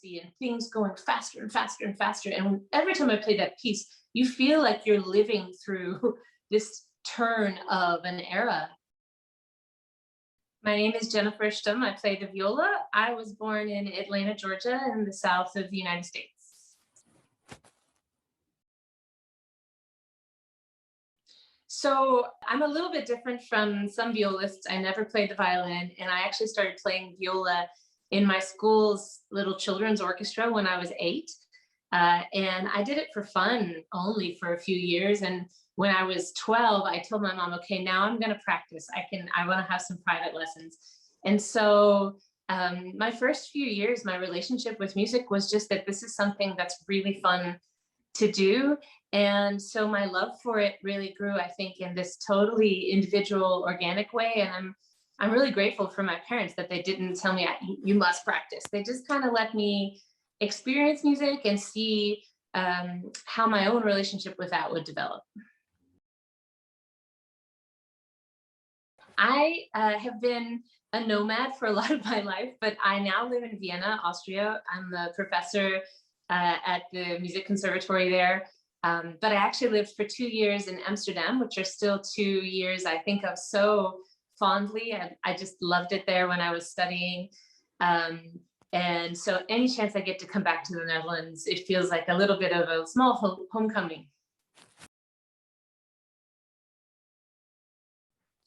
and things going faster and faster and faster. And every time I play that piece, you feel like you're living through this turn of an era. My name is Jennifer Stumm. I play the viola. I was born in Atlanta, Georgia, in the south of the United States. So I'm a little bit different from some violists. I never played the violin, and I actually started playing viola in my school's little children's orchestra when I was 8. And I did it for fun only for a few years. And when I was 12, I told my mom, okay, now I'm going to practice. I want to have some private lessons. And so my first few years, my relationship with music was just that this is something that's really fun to do. And so my love for it really grew, I think, in this totally individual, organic way. And I'm really grateful for my parents that they didn't tell me you must practice. They just kind of let me experience music and see how my own relationship with that would develop. I have been a nomad for a lot of my life, but I now live in Vienna, Austria. I'm a professor at the music conservatory there. But I actually lived for 2 years in Amsterdam, which are still 2 years I think of so fondly. And I just loved it there when I was studying. And so any chance I get to come back to the Netherlands, it feels like a little bit of a small homecoming.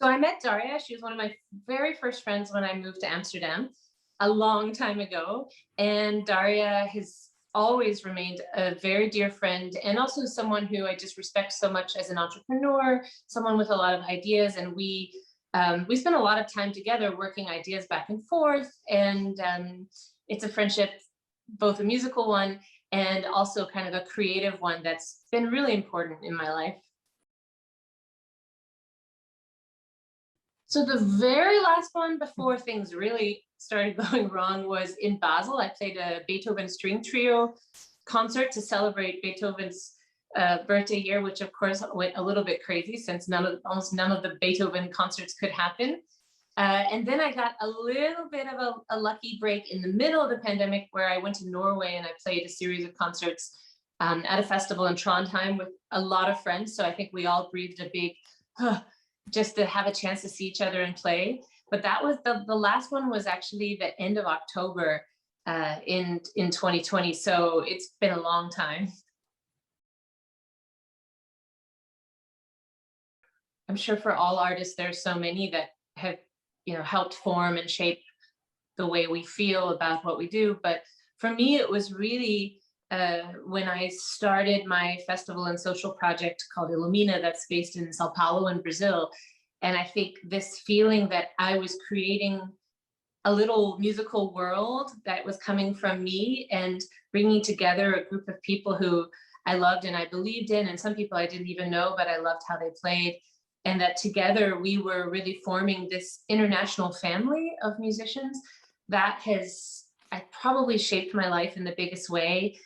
So I met Daria. She was one of my very first friends when I moved to Amsterdam a long time ago. And Daria has always remained a very dear friend, and also someone who I just respect so much as an entrepreneur, someone with a lot of ideas. And we spent a lot of time together working ideas back and forth. And it's a friendship, both a musical one and also kind of a creative one that's been really important in my life. So the very last one before things really started going wrong was in Basel. I played a Beethoven string trio concert to celebrate Beethoven's birthday year, which of course went a little bit crazy since almost none of the Beethoven concerts could happen. And then I got a little bit of a lucky break in the middle of the pandemic, where I went to Norway and I played a series of concerts at a festival in Trondheim with a lot of friends. So I think we all breathed a big, just to have a chance to see each other and play. But that was the last one was actually the end of October in 2020. So it's been a long time. I'm sure for all artists, there's so many that have, helped form and shape the way we feel about what we do. But for me, it was really when I started my festival and social project called Illumina, that's based in Sao Paulo in Brazil. And I think this feeling that I was creating a little musical world that was coming from me and bringing together a group of people who I loved and I believed in, and some people I didn't even know, but I loved how they played. And that together we were really forming this international family of musicians that has probably shaped my life in the biggest way.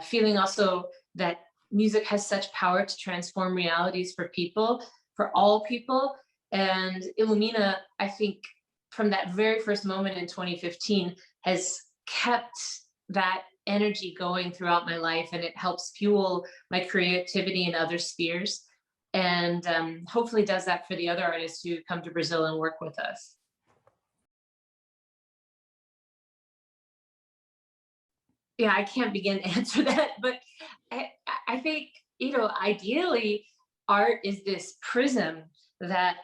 Feeling also that music has such power to transform realities for people, for all people. And Illumina, I think, from that very first moment in 2015, has kept that energy going throughout my life, and it helps fuel my creativity in other spheres. And hopefully does that for the other artists who come to Brazil and work with us. Yeah, I can't begin to answer that, but I think, ideally, art is this prism that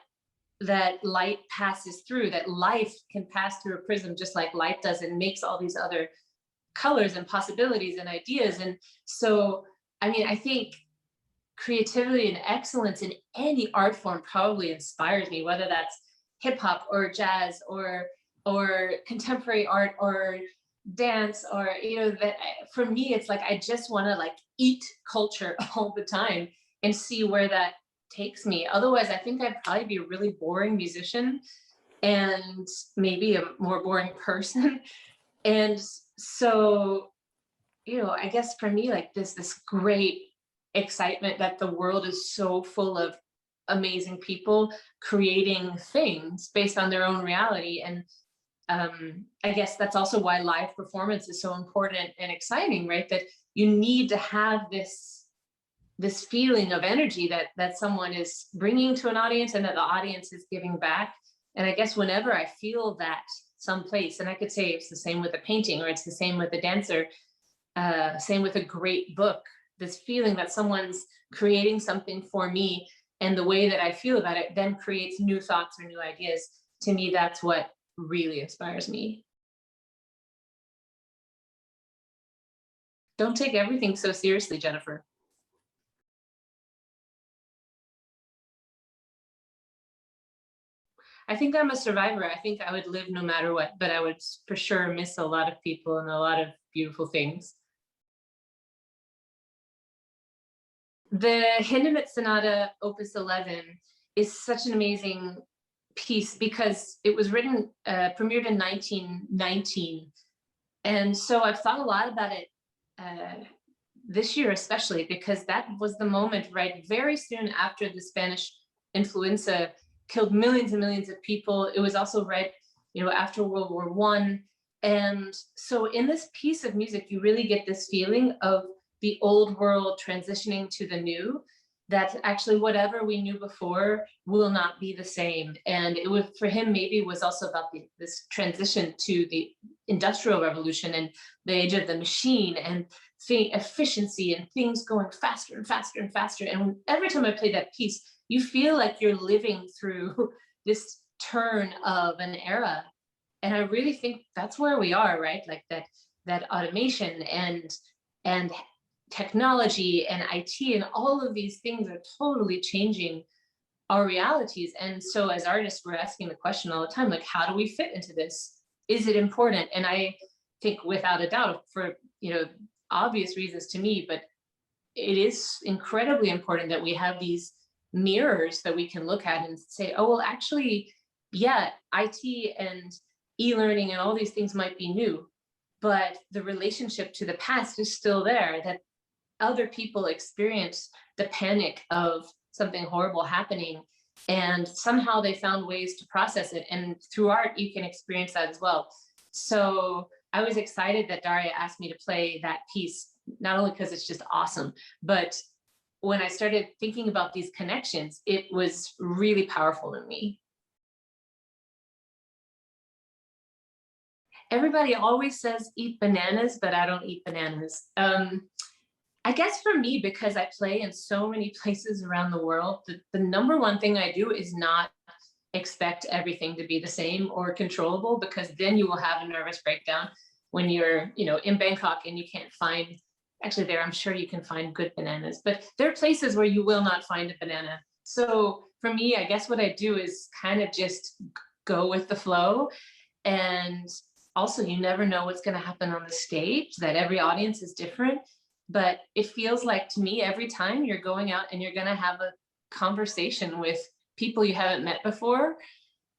light passes through, that life can pass through a prism just like light does, and makes all these other colors and possibilities and ideas. And so, I think creativity and excellence in any art form probably inspires me, whether that's hip hop or jazz or contemporary art or dance, or that for me it's like I just want to eat culture all the time and see where that takes me. Otherwise I think I'd probably be a really boring musician and maybe a more boring person. And so I guess for me, this great excitement that the world is so full of amazing people creating things based on their own reality, and I guess that's also why live performance is so important and exciting, right? That you need to have this feeling of energy that someone is bringing to an audience and that the audience is giving back. And I guess whenever I feel that someplace, and I could say it's the same with a painting, or it's the same with a dancer, same with a great book, this feeling that someone's creating something for me, and the way that I feel about it then creates new thoughts or new ideas. To me, that's what really inspires me. Don't take everything so seriously, Jennifer. I think I'm a survivor. I think I would live no matter what, but I would for sure miss a lot of people and a lot of beautiful things. The Hindemit Sonata, Opus 11, is such an amazing piece because it was written, premiered in 1919. And so I've thought a lot about it this year, especially because that was the moment, right, very soon after the Spanish influenza killed millions and millions of people. It was also right, after World War I. And so in this piece of music, you really get this feeling of the old world transitioning to the new, that actually whatever we knew before will not be the same. And it was, for him, maybe it was also about this transition to the industrial revolution and the age of the machine and efficiency and things going faster and faster and faster. And every time I play that piece, you feel like you're living through this turn of an era. And I really think that's where we are, right? Like that automation and technology and IT and all of these things are totally changing our realities. And so as artists, we're asking the question all the time, like, how do we fit into this? Is it important? And I think without a doubt, for obvious reasons to me, but it is incredibly important that we have these mirrors that we can look at and say, oh, well, actually, yeah, IT and e-learning and all these things might be new, but the relationship to the past is still there, that other people experience the panic of something horrible happening, and somehow they found ways to process it. And through art, you can experience that as well. So I was excited that Daria asked me to play that piece, not only because it's just awesome, but when I started thinking about these connections, it was really powerful in me. Everybody always says eat bananas, but I don't eat bananas. I guess for me, because I play in so many places around the world, the number one thing I do is not expect everything to be the same or controllable, because then you will have a nervous breakdown when you're, in Bangkok and you can't find, actually there, I'm sure you can find good bananas, but there are places where you will not find a banana. So for me, I guess what I do is kind of just go with the flow. And also, you never know what's going to happen on the stage, that every audience is different. But it feels like, to me, every time you're going out and you're going to have a conversation with people you haven't met before.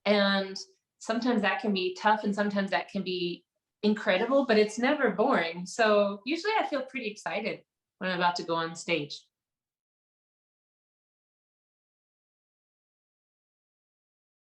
And sometimes that can be tough and sometimes that can be incredible, but it's never boring. So usually I feel pretty excited when I'm about to go on stage.